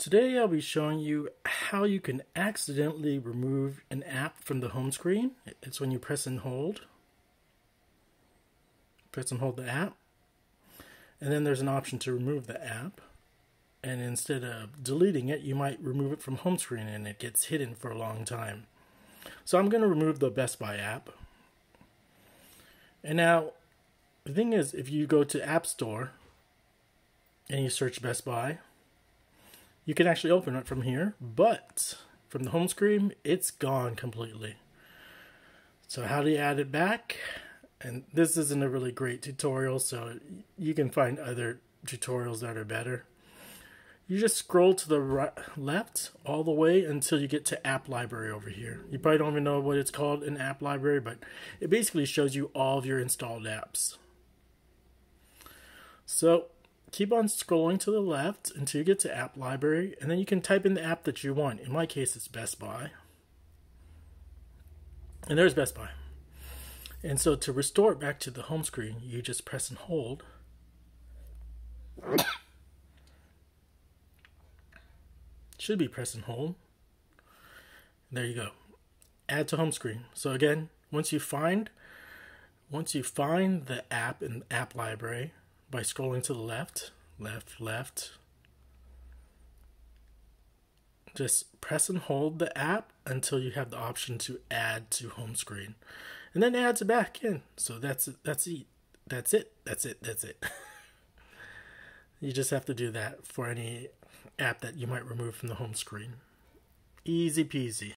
Today I'll be showing you how you can accidentally remove an app from the home screen. It's when you press and hold. Press and hold the app. And then there's an option to remove the app. And instead of deleting it, you might remove it from home screen and it gets hidden for a long time. So I'm going to remove the Best Buy app. And now, the thing is, if you go to App Store and you search Best Buy, you can actually open it from here, but from the home screen, it's gone completely. So how do you add it back? And this isn't a really great tutorial, so you can find other tutorials that are better. You just scroll to the left all the way until you get to App Library over here. You probably don't even know what it's called in App Library, but it basically shows you all of your installed apps. So keep on scrolling to the left until you get to App Library, and then you can type in the app that you want. In my case, it's Best Buy. And there's Best Buy. And so to restore it back to the home screen, you just press and hold. Should be press and hold. There you go. Add to home screen. So again, once you find the app in App Library by scrolling to the left, just press and hold the app until you have the option to add to home screen, and then it adds it back in. So that's it. You just have to do that for any app that you might remove from the home screen. Easy peasy.